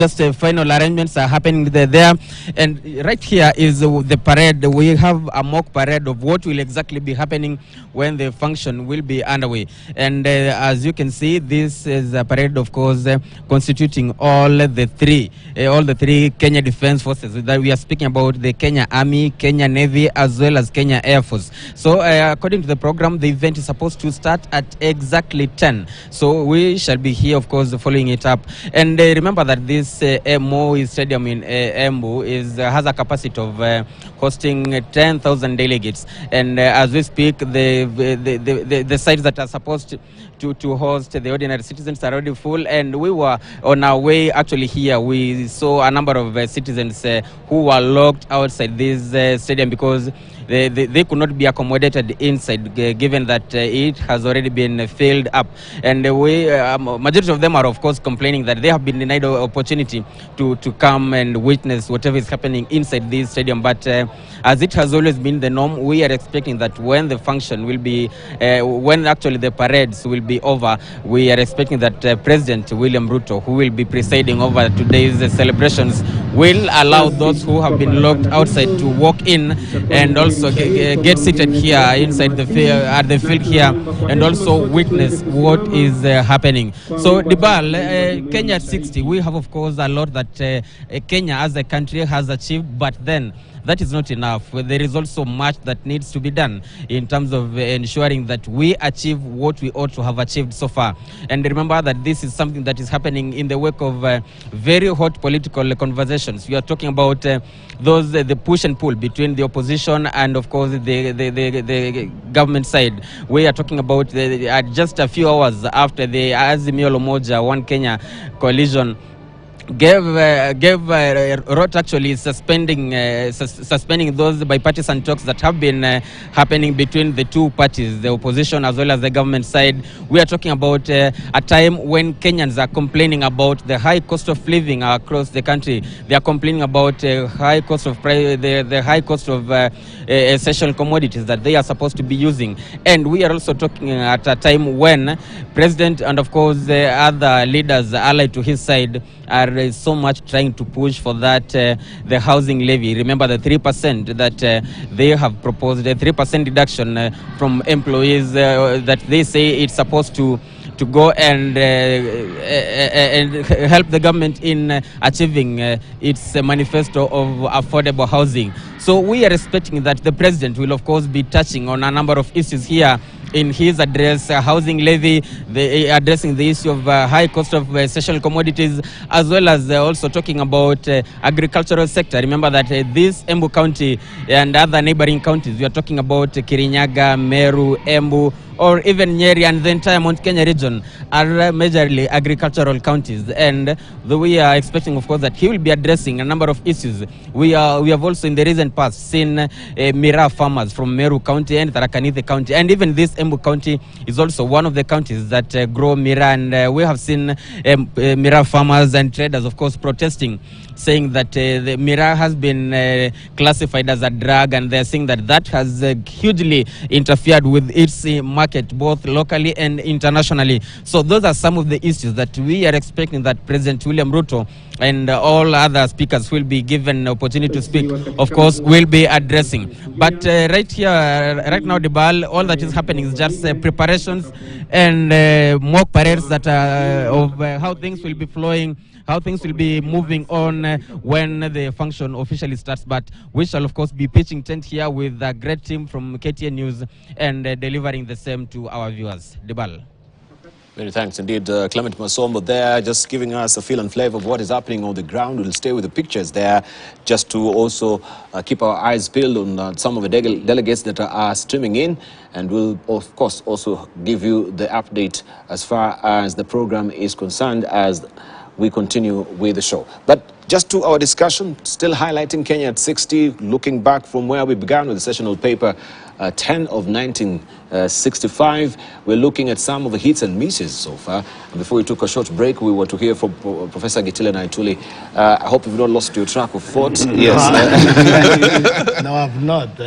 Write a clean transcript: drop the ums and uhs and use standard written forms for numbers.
Just final arrangements are happening there, and right here is the parade. We have a mock parade of what will exactly be happening when the function will be underway. And as you can see, this is a parade, of course, constituting all the three Kenya Defense Forces. That we are speaking about the Kenya Army, Kenya Navy, as well as Kenya Air Force. So according to the program, the event is supposed to start at exactly 10. So we shall be here, of course, following it up. And remember that this Moi Stadium in Embu has a capacity of hosting 10,000 delegates. And as we speak, the sites that are supposed to host the ordinary citizens are already full. And we were on our way actually here. We saw a number of citizens who were locked outside this stadium because they could not be accommodated inside, given that it has already been filled up. And majority of them are, of course, complaining that they have been denied the opportunity to come and witness whatever is happening inside this stadium. But as it has always been the norm, we are expecting that when the function will be, when actually the parades will be over, we are expecting that President William Ruto, who will be presiding over today's celebrations, will allow those who have been locked outside to walk in and also get seated here inside the field, at the field here, and also witness what is happening. So Dibal, Kenya at 60, we have, of course, a lot that Kenya as a country has achieved, but then that is not enough. There is also much that needs to be done in terms of ensuring that we achieve what we ought to have achieved so far. And remember that this is something that is happening in the wake of very hot political conversations. We are talking about the push and pull between the opposition and, of course, the government side. We are talking about just a few hours after the Azimio la Umoja One Kenya coalition wrote actually suspending those bipartisan talks that have been happening between the two parties, the opposition as well as the government side. We are talking about a time when Kenyans are complaining about the high cost of living across the country. They are complaining about high cost of the high cost of essential commodities that they are supposed to be using. And we are also talking at a time when President and, of course, other leaders allied to his side are so much trying to push for that the housing levy. Remember the 3% that they have proposed, a 3% reduction from employees that they say it's supposed to go and help the government in achieving its manifesto of affordable housing. So we are expecting that the president will, of course, be touching on a number of issues here in his address, housing levy, addressing the issue of high cost of essential commodities, as well as also talking about agricultural sector. Remember that this Embu County and other neighboring counties, we are talking about Kirinyaga, Meru, Embu, or even Nyeri and the entire Mount Kenya region are majorly agricultural counties. And we are expecting, of course, that he will be addressing a number of issues. We have also in the recent past seen Miraa farmers from Meru County and Tharaka County, and even this Embu County is also one of the counties that grow Miraa, and we have seen Miraa farmers and traders, of course, protesting, saying that the Miraa has been classified as a drug, and they're saying that that has hugely interfered with its market, both locally and internationally. So those are some of the issues that we are expecting that President William Ruto and all other speakers will be given opportunity to speak, of course, will be addressing. But right here, right now, Dibal, all that is happening is just preparations and mock parades that are of how things will be flowing, how things will be moving on when the function officially starts. But we shall, of course, be pitching tent here with a great team from KTN News and delivering the same to our viewers. Dibal. Many thanks indeed, Clement Masombo there, just giving us a feel and flavor of what is happening on the ground. We'll stay with the pictures there just to also keep our eyes peeled on some of the delegates that are streaming in. And we'll, of course, also give you the update as far as the program is concerned as we continue with the show. But just to our discussion, still highlighting Kenya at 60, looking back from where we began with the sessional paper 10 of 1965. We're looking at some of the hits and misses so far. And before we took a short break, we were to hear from Professor Gitile Naituli. I hope you've not lost your track of thought. Yes. No, I've not.